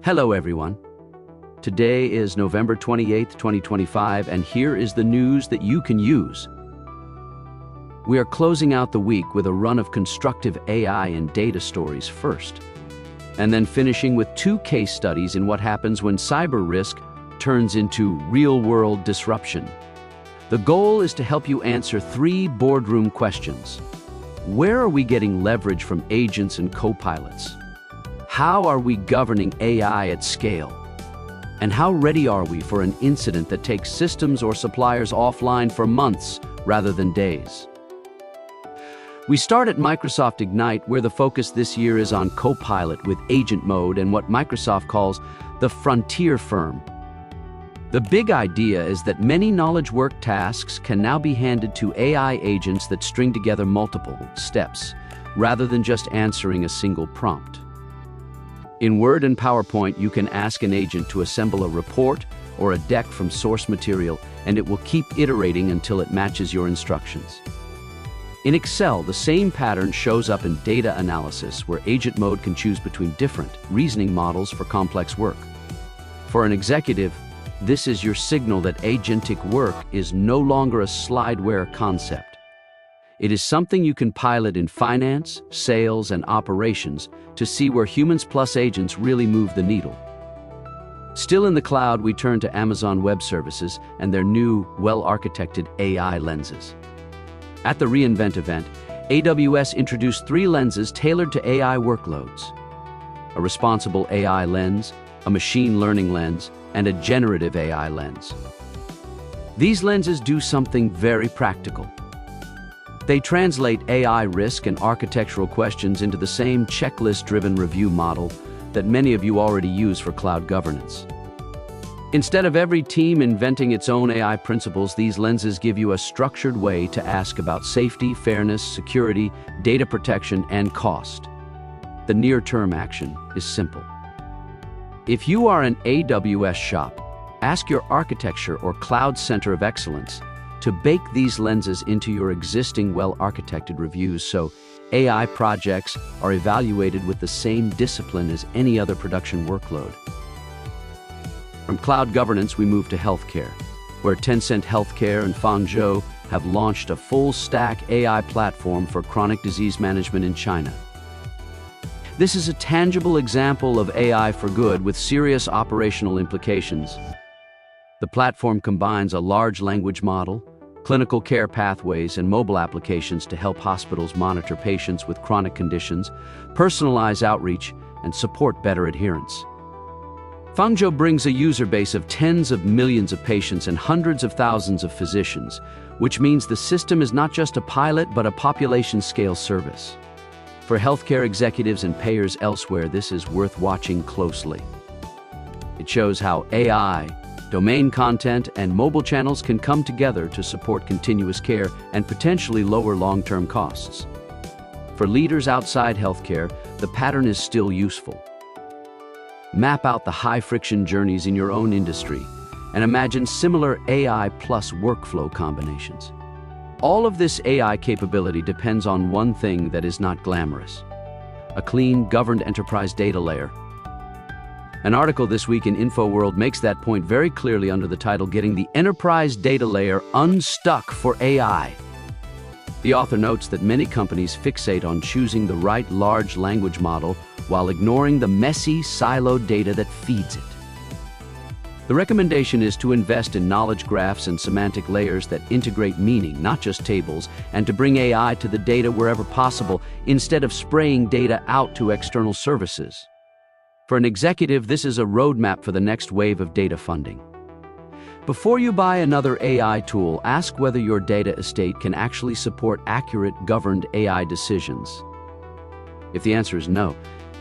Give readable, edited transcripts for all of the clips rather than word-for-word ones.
Hello everyone. Today is November 28th, 2025, and here is the news that you can use. We are closing out the week with a run of constructive AI and data stories first, and then finishing with 2 case studies in what happens when cyber risk turns into real-world disruption. The goal is to help you answer 3 boardroom questions. Where are we getting leverage from agents and co-pilots? How are we governing AI at scale? And how ready are we for an incident that takes systems or suppliers offline for months rather than days? We start at Microsoft Ignite, where the focus this year is on Copilot with agent mode and what Microsoft calls the frontier firm. The big idea is that many knowledge work tasks can now be handed to AI agents that string together multiple steps, rather than just answering a single prompt. In Word and PowerPoint, you can ask an agent to assemble a report or a deck from source material, and it will keep iterating until it matches your instructions. In Excel, the same pattern shows up in data analysis, where agent mode can choose between different reasoning models for complex work. For an executive, this is your signal that agentic work is no longer a slideware concept. It is something you can pilot in finance, sales, and operations to see where humans plus agents really move the needle. Still in the cloud, we turn to Amazon Web Services and their new, well-architected AI lenses. At the reInvent event, AWS introduced 3 lenses tailored to AI workloads: a responsible AI lens, a machine learning lens, and a generative AI lens. These lenses do something very practical. They translate AI risk and architectural questions into the same checklist-driven review model that many of you already use for cloud governance. Instead of every team inventing its own AI principles, these lenses give you a structured way to ask about safety, fairness, security, data protection, and cost. The near-term action is simple. If you are an AWS shop, ask your architecture or cloud center of excellence to bake these lenses into your existing well-architected reviews so AI projects are evaluated with the same discipline as any other production workload. From cloud governance, we move to healthcare, where Tencent Healthcare and Fangzhou have launched a full-stack AI platform for chronic disease management in China. This is a tangible example of AI for good with serious operational implications. The platform combines a large language model, clinical care pathways, and mobile applications to help hospitals monitor patients with chronic conditions, personalize outreach, and support better adherence. Fangzhou brings a user base of tens of millions of patients and hundreds of thousands of physicians, which means the system is not just a pilot but a population-scale service. For healthcare executives and payers elsewhere, this is worth watching closely. It shows how AI, domain content, and mobile channels can come together to support continuous care and potentially lower long-term costs. For leaders outside healthcare, the pattern is still useful. Map out the high-friction journeys in your own industry and imagine similar AI plus workflow combinations. All of this AI capability depends on one thing that is not glamorous: a clean, governed enterprise data layer. An article this week in InfoWorld makes that point very clearly under the title, "Getting the Enterprise Data Layer Unstuck for AI." The author notes that many companies fixate on choosing the right large language model while ignoring the messy, siloed data that feeds it. The recommendation is to invest in knowledge graphs and semantic layers that integrate meaning, not just tables, and to bring AI to the data wherever possible, instead of spraying data out to external services. For an executive, this is a roadmap for the next wave of data funding. Before you buy another AI tool, ask whether your data estate can actually support accurate, governed AI decisions. If the answer is no,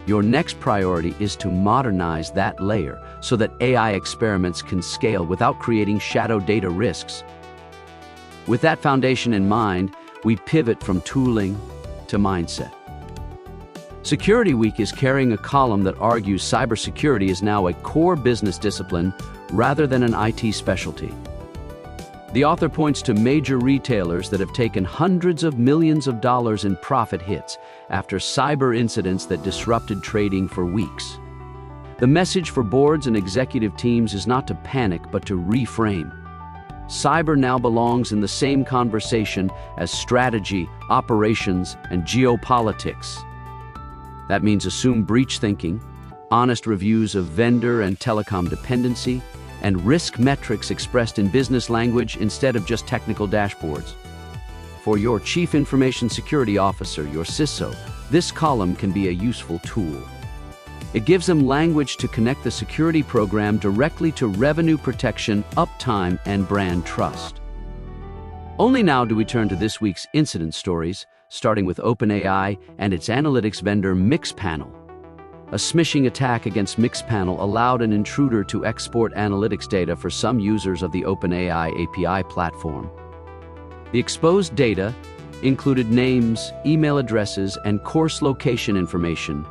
your next priority is to modernize that layer so that AI experiments can scale without creating shadow data risks. With that foundation in mind, we pivot from tooling to mindset. Security Week is carrying a column that argues cybersecurity is now a core business discipline rather than an IT specialty. The author points to major retailers that have taken hundreds of millions of dollars in profit hits after cyber incidents that disrupted trading for weeks. The message for boards and executive teams is not to panic, but to reframe. Cyber now belongs in the same conversation as strategy, operations, and geopolitics. That means assume breach thinking, honest reviews of vendor and telecom dependency, and risk metrics expressed in business language instead of just technical dashboards. For your Chief Information Security Officer, your CISO, this column can be a useful tool. It gives them language to connect the security program directly to revenue protection, uptime, and brand trust. Only now do we turn to this week's incident stories, starting with OpenAI and its analytics vendor Mixpanel. A smishing attack against Mixpanel allowed an intruder to export analytics data for some users of the OpenAI API platform. The exposed data included names, email addresses, and course location information,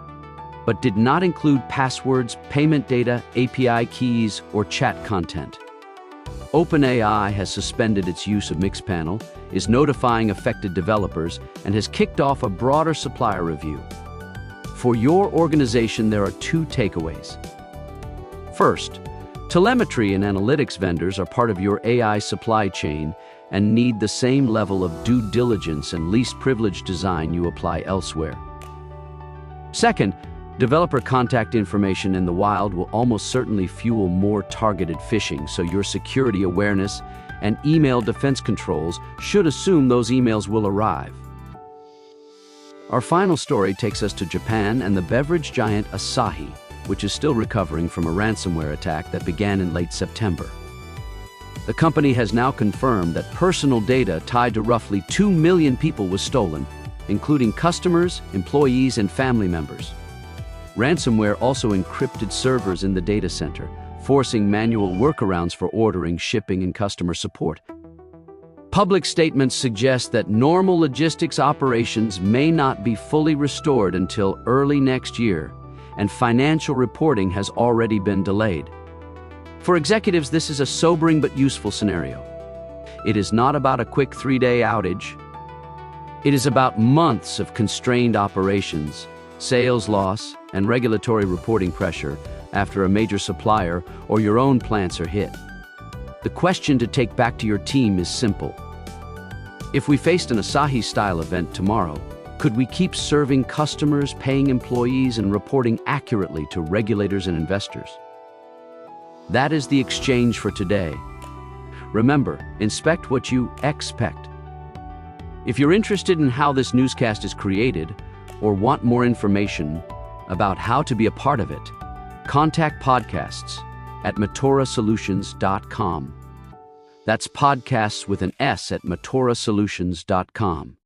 but did not include passwords, payment data, API keys, or chat content. OpenAI has suspended its use of Mixpanel, is notifying affected developers, and has kicked off a broader supplier review. For your organization, there are two takeaways. First, telemetry and analytics vendors are part of your AI supply chain and need the same level of due diligence and least privilege design you apply elsewhere. Second, developer contact information in the wild will almost certainly fuel more targeted phishing, so your security awareness and email defense controls should assume those emails will arrive. Our final story takes us to Japan and the beverage giant Asahi, which is still recovering from a ransomware attack that began in late September. The company has now confirmed that personal data tied to roughly 2 million people was stolen, including customers, employees, and family members. Ransomware also encrypted servers in the data center, forcing manual workarounds for ordering, shipping, and customer support. Public statements suggest that normal logistics operations may not be fully restored until early next year, and financial reporting has already been delayed. For executives, this is a sobering but useful scenario. It is not about a quick 3-day outage. It is about months of constrained operations, sales loss, and regulatory reporting pressure after a major supplier or your own plants are hit. The question to take back to your team is simple. If we faced an Asahi-style event tomorrow, could we keep serving customers, paying employees, and reporting accurately to regulators and investors? That is the exchange for today. Remember, inspect what you expect. If you're interested in how this newscast is created, or want more information about how to be a part of it, contact podcasts at matorasolutions.com. That's podcasts with an S at matorasolutions.com.